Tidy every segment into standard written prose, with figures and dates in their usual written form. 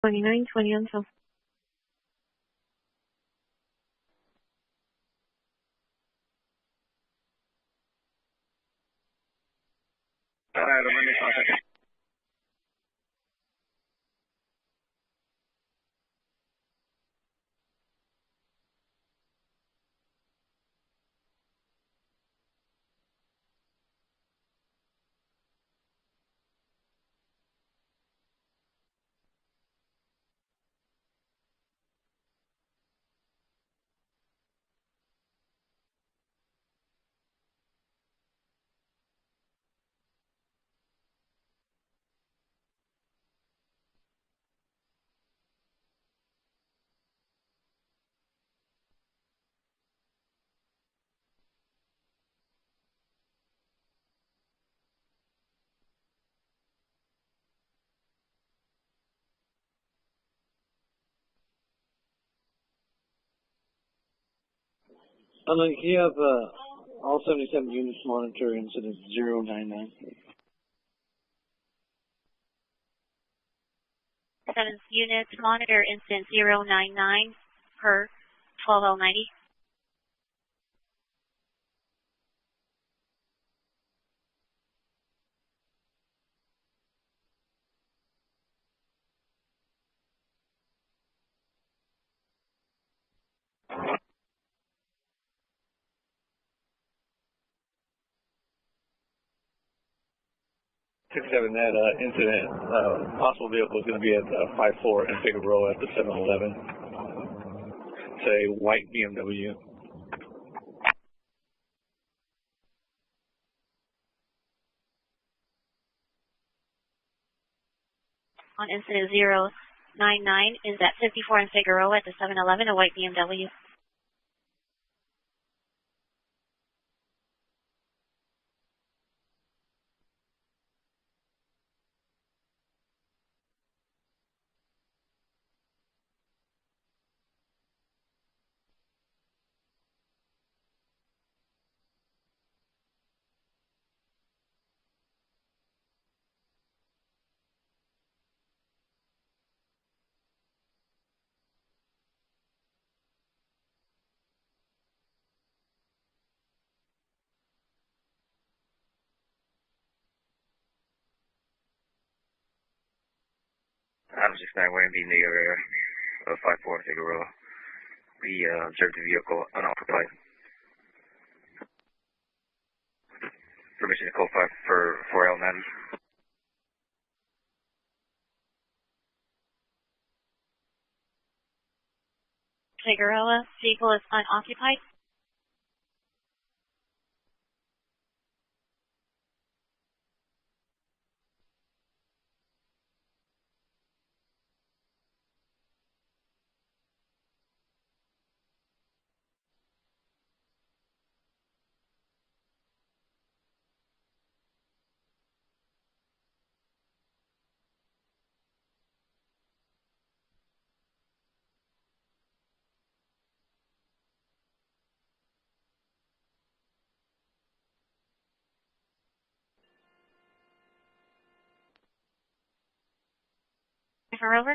2920 on South. You have all 77 units monitor incident 099. 7 units monitor incident 099 per 12L90. That incident, possible vehicle is going to be at 54 in Figueroa at the 7-Eleven. It's a white BMW. On incident 099 is at 54 in Figueroa at the 7-Eleven, a white BMW. I'm 69, we're going to be in the area of 54 in Figueroa. We observed the vehicle unoccupied. Permission to code 5 for L90. Figueroa, vehicle is unoccupied. Over.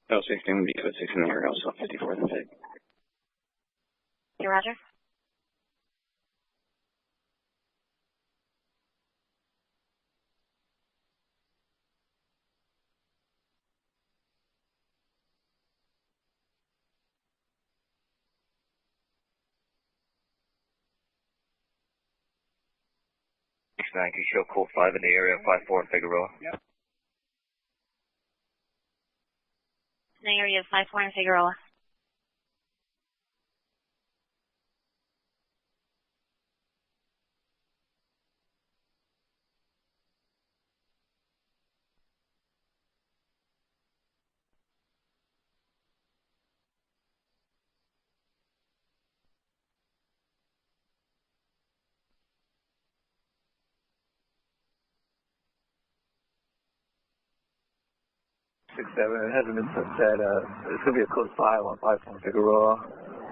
L16 would be code 6 in the area, also 54th and Fig. Okay, Roger. Can you show code 5 in the area of 54 in Figueroa? Yep. In the area of 54 in Figueroa. It hasn't been set. It's going to be a code 5 on 54 Figueroa.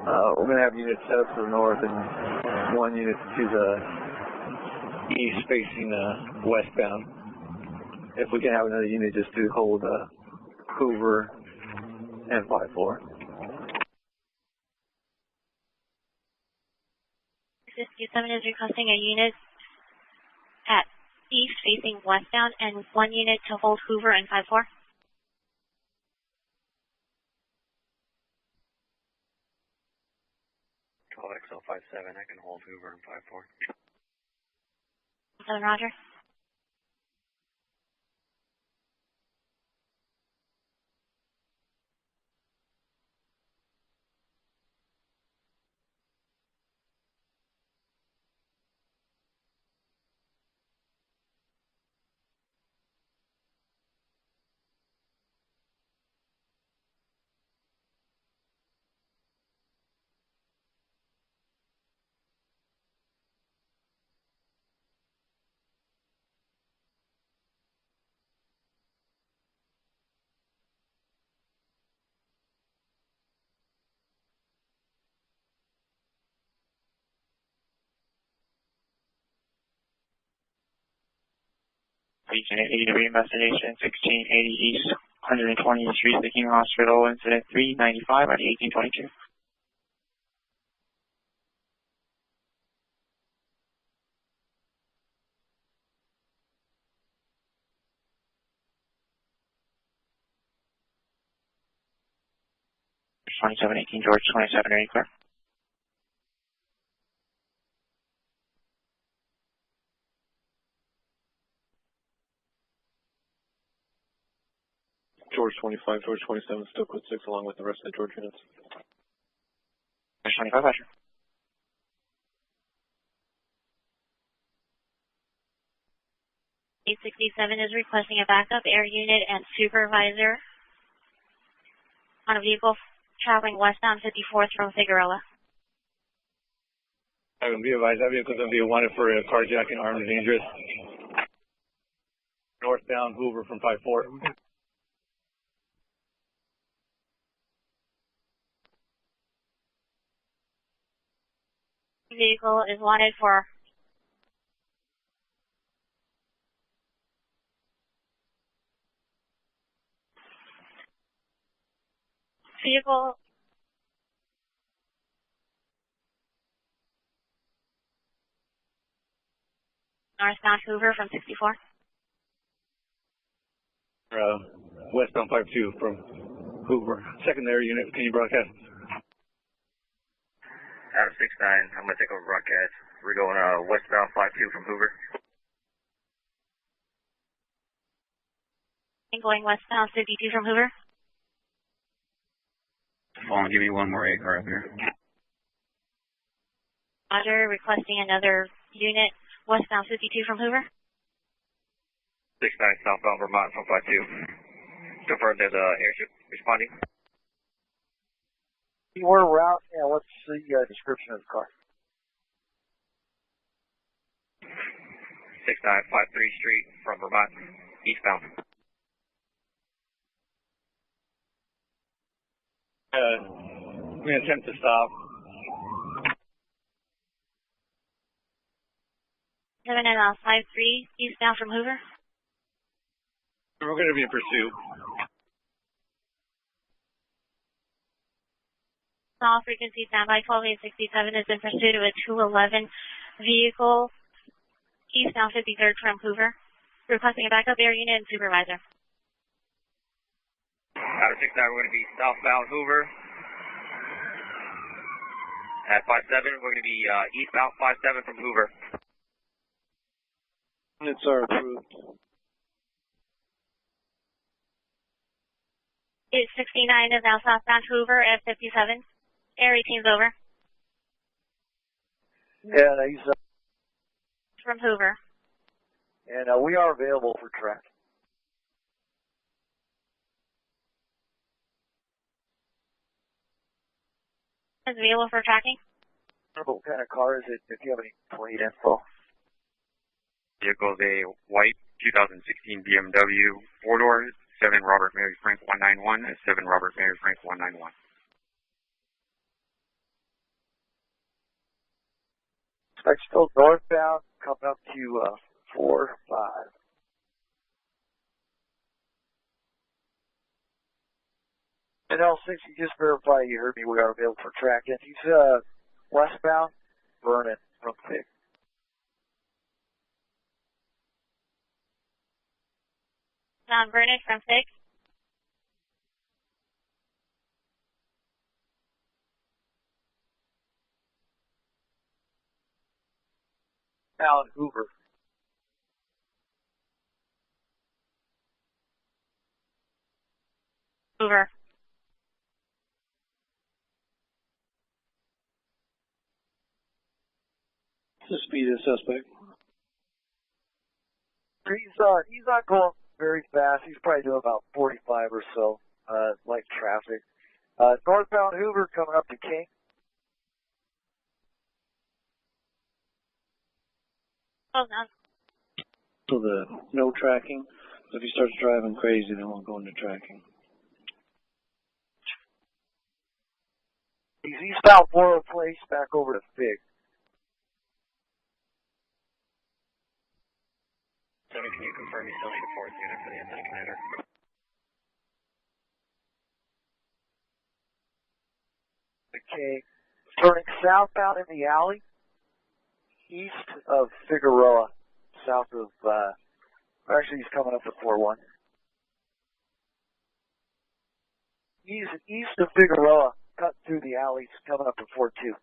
We're going to have units set up to the north and one unit to the east facing westbound. If we can have another unit just to hold Hoover and 5-4. 57 is requesting a unit at east facing westbound and one unit to hold Hoover and 5-4. XL57, I can hold Hoover and 5-4. 7, Roger. Region 80 degree investigation, 1680 East, 120th Street, Licking Hospital, incident 395 at 1822. George 2718, George 2780, clear. George 25, George 27, still code 6 along with the rest of the George units. George 25, Roger. Eight 67 is requesting a backup air unit and supervisor on a vehicle traveling westbound 54th from Figueroa. I will be advised that vehicle is going to be wanted for a carjacking, armed and dangerous. Northbound Hoover from 5-4. Vehicle is wanted for vehicle northbound Hoover from 64. Westbound 5-2 from Hoover. Secondary unit, can you broadcast? Adam 69, I'm going to take over broadcast. We're going westbound 52 from Hoover. Going westbound 52 from Hoover. Hold on, give me one more AR up here. Roger, requesting another unit westbound 52 from Hoover. 69 southbound Vermont from 52. Confirm there's an airship responding. Where we're out, and what's the description of the car? 6953 Street from Vermont, eastbound. We attempt to stop. 753 eastbound from Hoover. We're going to be in pursuit. All frequency standby 12867 is in pursuit of a 211 vehicle eastbound 53rd from Hoover. Requesting a backup air unit and supervisor. Out of 69, we're going to be southbound Hoover. At 57, we're going to be eastbound 57 from Hoover. Units are approved. 869 is now southbound Hoover at 57. Air 18's over. Yeah, he's From Hoover. and we are available for track. Is available for tracking. What kind of car is it? If you have any plate info. Vehicle is a white 2016 BMW 4-door, 7 Robert Mary Frank 191, 7 Robert Mary Frank 191. Suspect still northbound, coming up to 4-5. And L6, you just verify you heard me. We are available for tracking. He's westbound, Vernon from Fig. John Vernon from Fig. Alan Hoover. Hoover. The speed of the suspect. He's not going very fast. He's probably doing about 45 or so, light traffic. Northbound Hoover coming up to King. Hold on. So the no tracking. If he starts driving crazy, then we'll go into tracking. He's eastbound Boyle Place, back over to Fig. Tony, can you confirm you still need a fourth unit for the incident commander? Okay. Turning southbound in the alley, east of Figueroa, south of, actually he's coming up to 4-1. He's east of Figueroa, cut through the alleys, coming up to 4-2.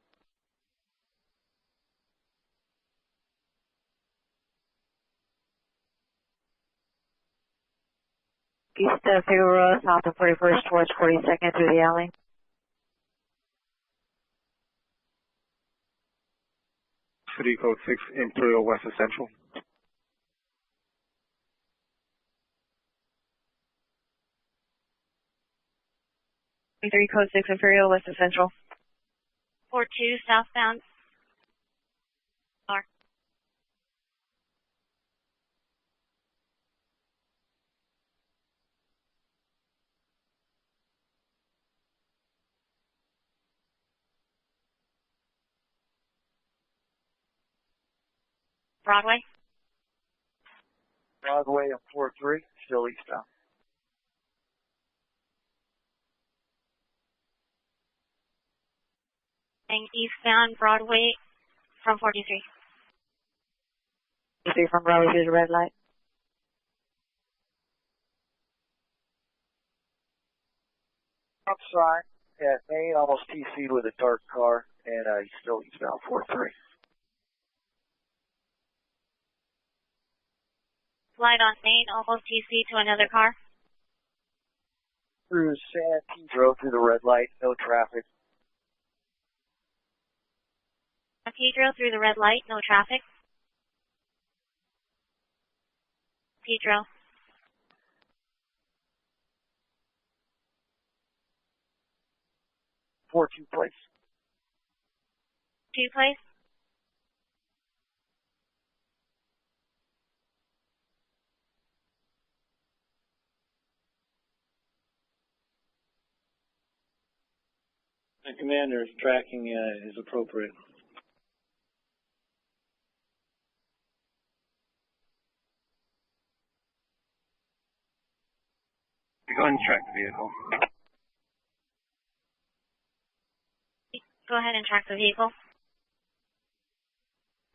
East of Figueroa, south of 41st towards 42nd through the alley. City Code 6, Imperial West Essential. Three Code 6, Imperial West Essential. 4-2 southbound. Broadway. Broadway and 4-3, still eastbound. And eastbound Broadway from 43. 43 from Broadway through the red light. Upside at Main, almost TC'd with a dark car, and he's still eastbound 4-3. Slide on Main, almost TC to another car. Through San Pedro, through the red light, no traffic. San Pedro through the red light, no traffic. Pedro. Four-two place. 2 place. The commander, tracking is appropriate. Go ahead and track the vehicle. Go ahead and track the vehicle.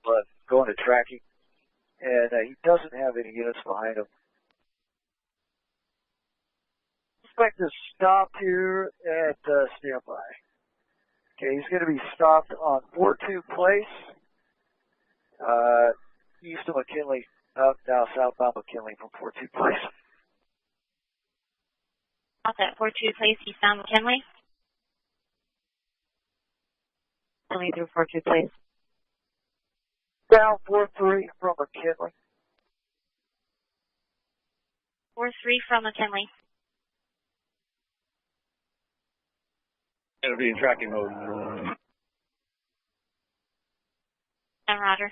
But going to tracking, and he doesn't have any units behind him. Suspect is stopped here at standby. Okay, he's going to be stopped on 4-2 place, east of McKinley, now southbound McKinley from 4-2 place. Off at 4-2 place, eastbound McKinley. Only through 42 place. Down 4-3 from McKinley. 4-3 from McKinley. It'll be in tracking mode. And Roger.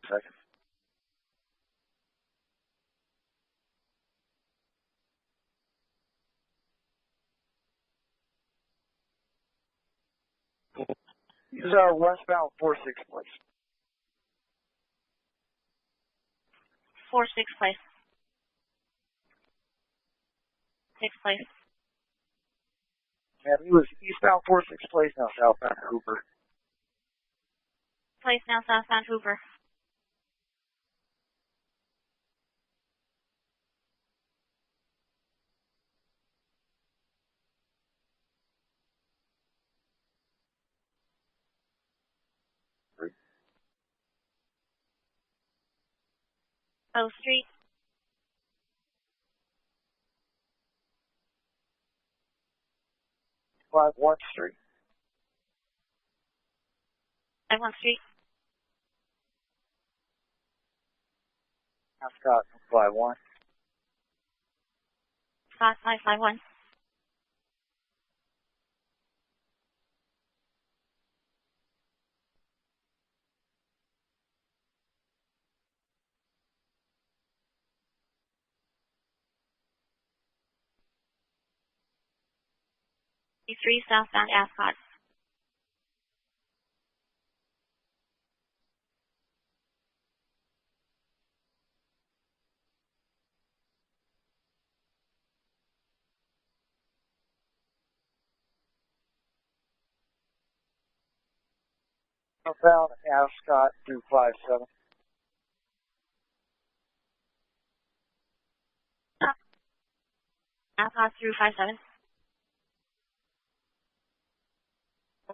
Second. Use our westbound 4-6, please. 4-6, please. 6, please. And he was eastbound 4-6, please, now southbound Hooper. Place now southbound Hoover. O Street. 51 Street. 51 Street. Scott 51. Scott 551. E3 southbound Ascot. Southbound Ascot through 57. Ascot through 57.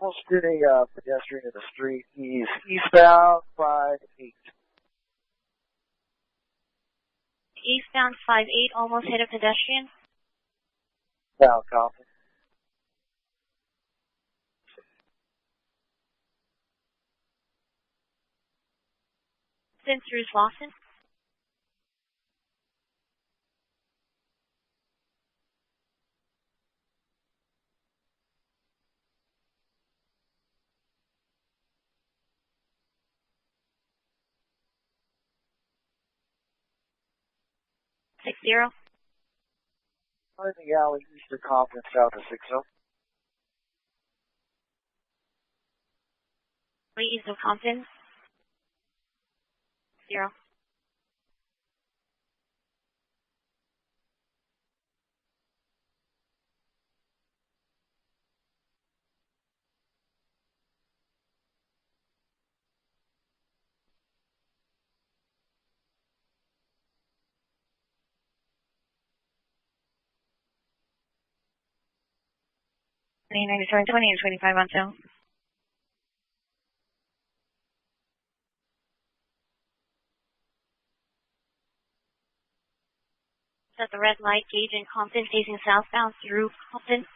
Almost did a pedestrian in the street. He's eastbound 58. Eastbound 58 almost hit a pedestrian. Down Compton. Since through Slauson. Six zero. In the alley east of Compton, south of 60. East of Compton. 0. Lane 9720 and 25 on sale. Set the red light gauge in Compton facing southbound through Compton.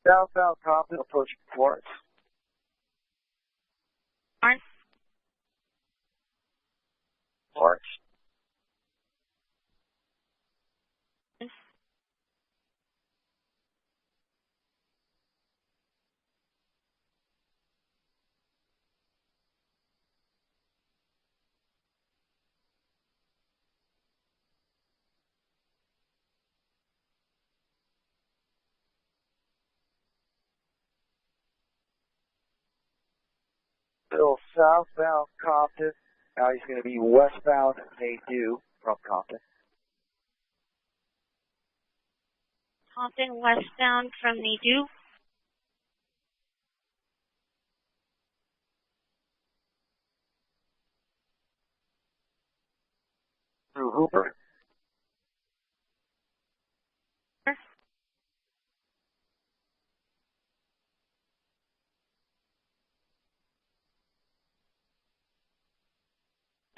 Southbound Compton approaching Florence. Florence. Florence. Still southbound Compton. Now he's going to be westbound Maydew from Compton. Compton westbound from Maydew. Through Hooper.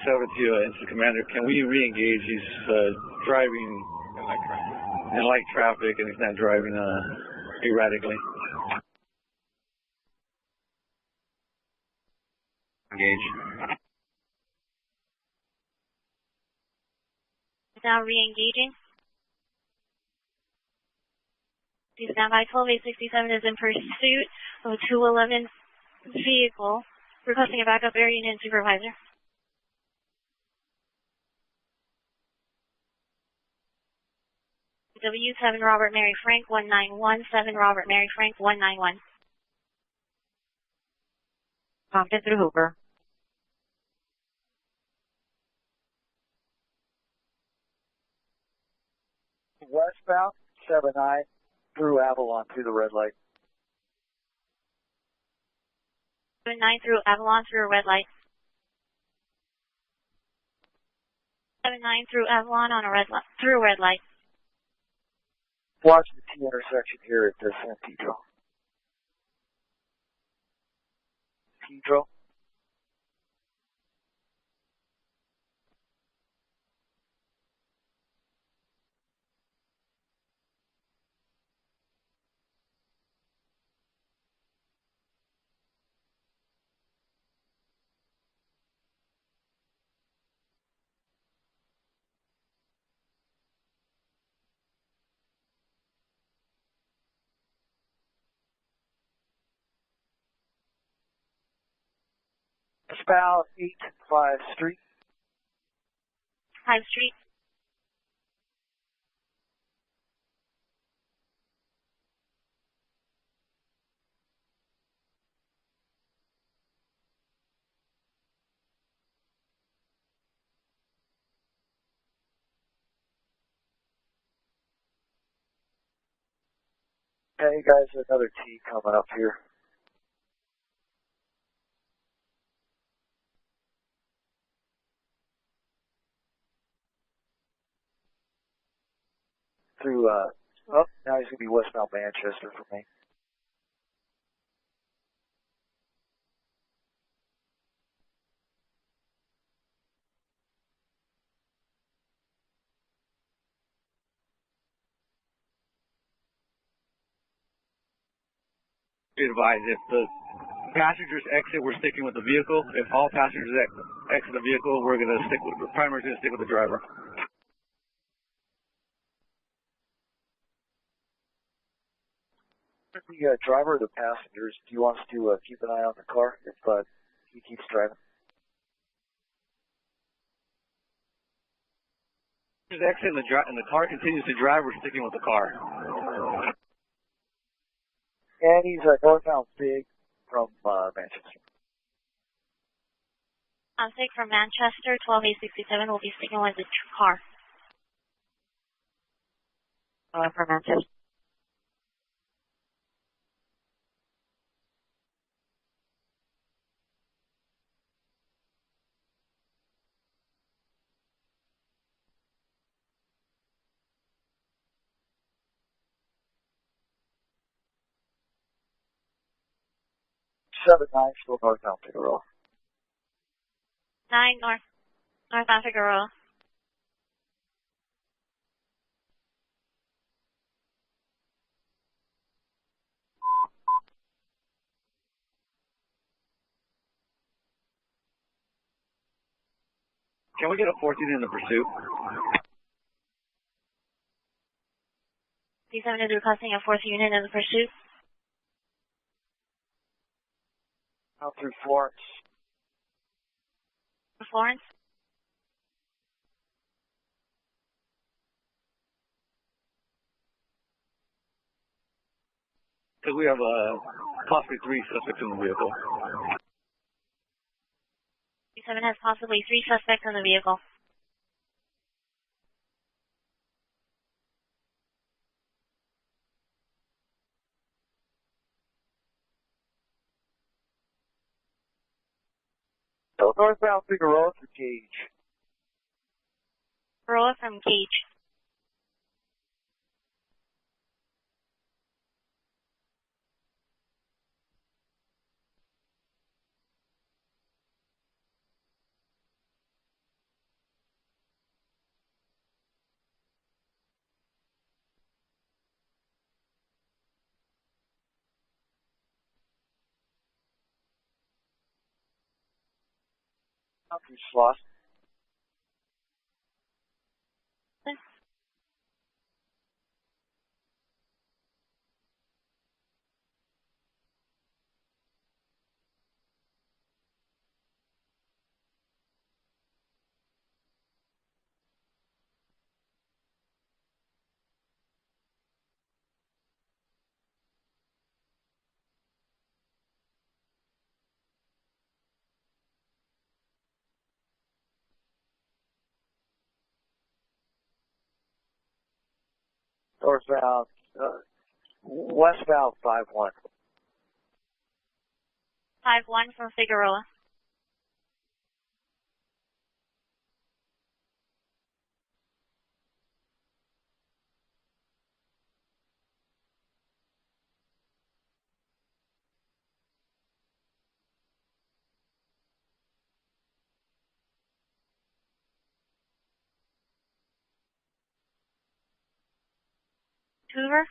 Over to Incident Commander. Can we re-engage? He's driving in light traffic and he's not driving erratically. Engage. Now re-engaging. Please stand by. 12867 is in pursuit of a 211 vehicle, requesting a backup area unit supervisor. W7 Robert Mary Frank 1917 Robert Mary Frank 191. Compton through Hoover. Westbound, 79 through Avalon through the red light. 79 through Avalon through a red light. 79 through Avalon on a red light through a red light. Watch the T intersection here at San Pedro. Pedro. Spout 85 Street. 5 Street. Hey guys, another T coming up here. Through, oh, now he's going to be westbound Manchester for me. Be advised, if the passengers exit, we're sticking with the vehicle. If all passengers exit the vehicle, we're going to stick with the primary's going to stick with the driver. The driver or the passengers, do you want us to keep an eye on the car if he keeps driving? If exit and the car continues to drive, we're sticking with the car. And he's northbound Big from Manchester. On 6 from Manchester, 12867 will be sticking with the car. From Manchester. Seven nine still northbound Figueroa. 9 northbound Figueroa. Can we get a 14 in the pursuit? D7 is requesting a 4th unit in the pursuit. Out through Florence. Florence. Because we have possibly 3 suspects in the vehicle. D7 has possibly 3 suspects in the vehicle. So northbound Figueroa through Gage. Figueroa from Gage. Through Sloss. Northbound, westbound 5-1. 5-1 from Figueroa. Hoover.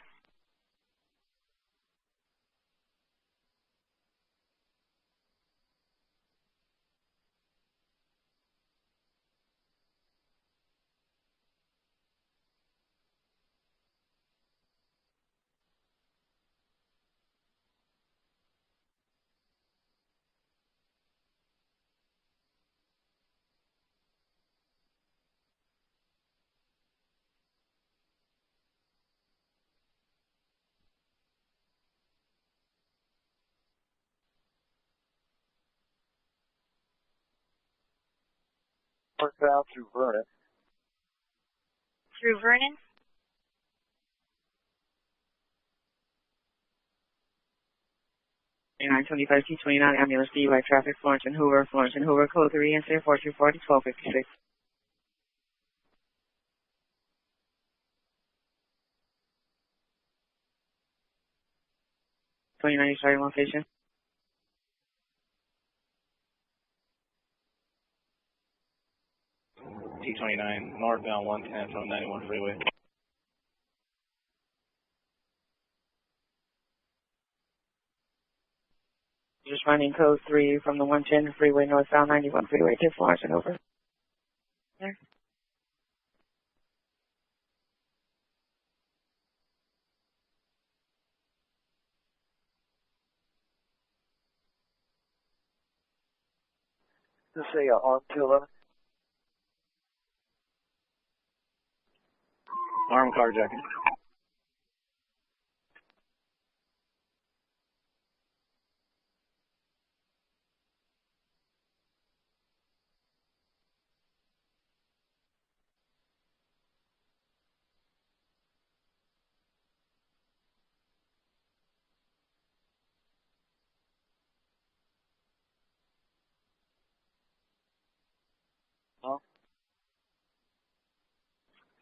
Northbound through Vernon. Through Vernon. And 925 T29 ambulance DUI traffic, Florence and Hoover, code 3 incident 4240 1256. 29 starting location. T29, northbound 110 from 91 freeway. Just running code 3 from the 110 freeway northbound 91 freeway to Florence and Hoover. There. This is a armed 211. Armed carjacking.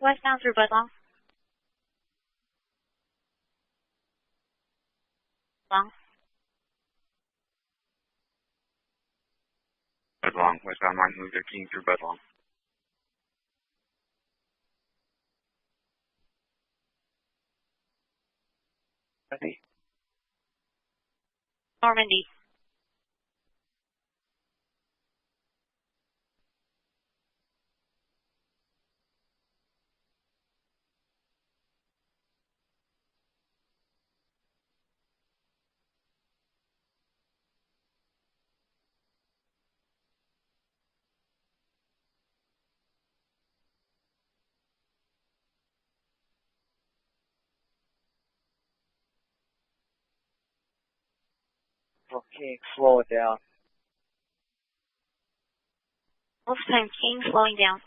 Westbound through Budlong. Long. Budlong, westbound Martin Luther King through Budlong. Ready? Normandy. From King, slow it down. Wolf time King slowing down.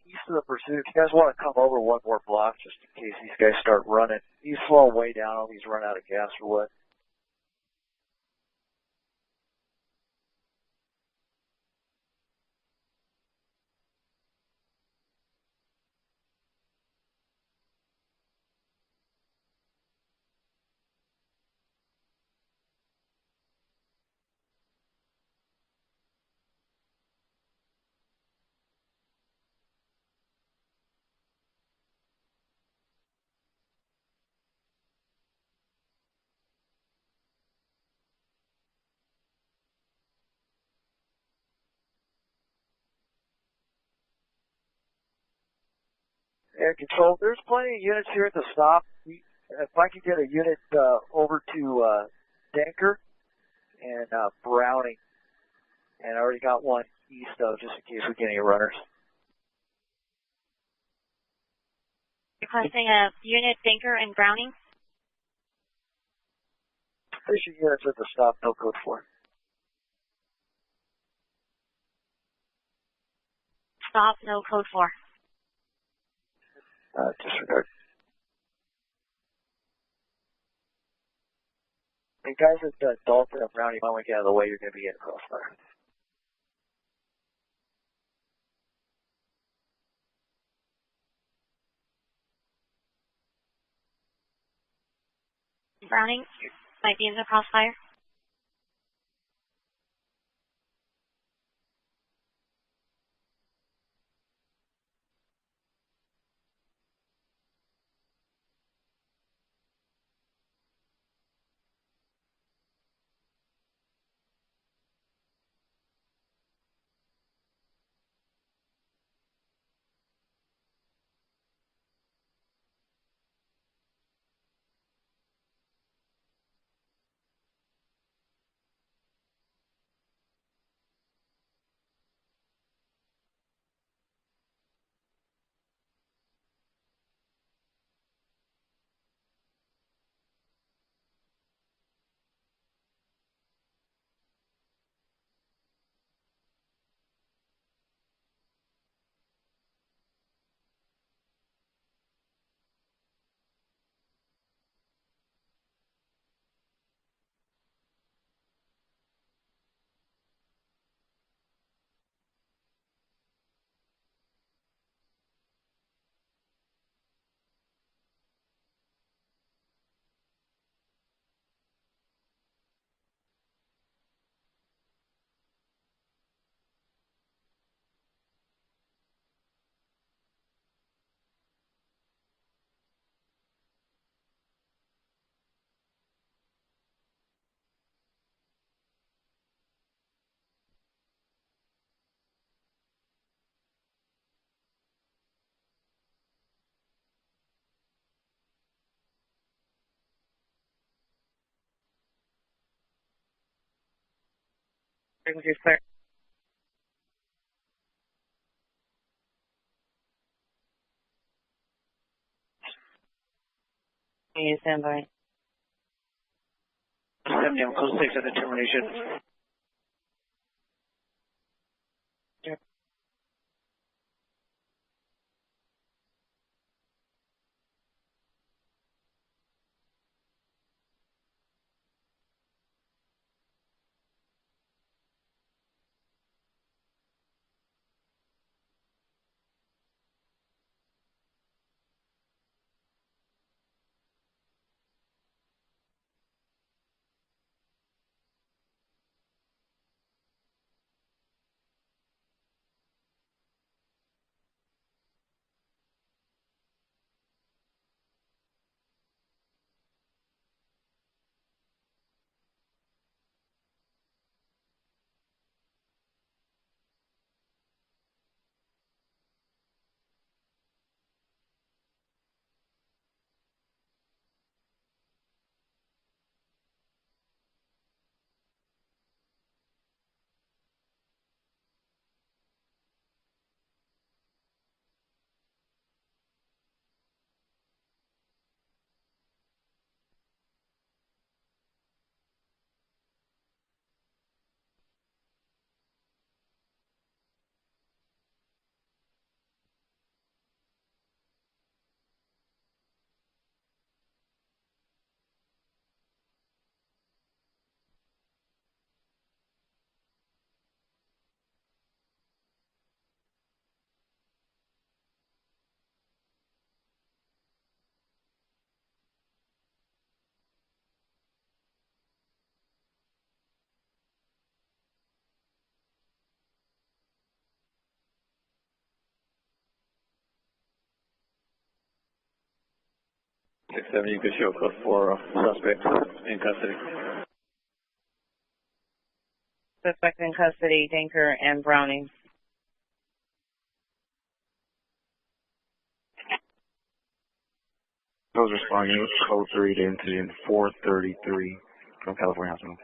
East of the pursuit, if you guys want to come over one more block just in case these guys start running. You slow way down, he's run out of gas or what. Air Control, there's plenty of units here at the stop. If I could get a unit over to Denker and Browning, and I already got one east though, just in case we get any runners. Requesting a unit Denker and Browning. There's your units at the stop, no code 4. Stop, no code 4. Disregard. Hey guys at Dalton and Browning, you might want to get out of the way, you're going to be in crossfire. Browning might be in the crossfire. Frequency is clear. Can you stand by? 70 on code 6 at the termination. You could show code 4 suspects in custody. Suspect in custody, Denker and Browning. Codes responding. Code 3 to incident 433 from California Hospital.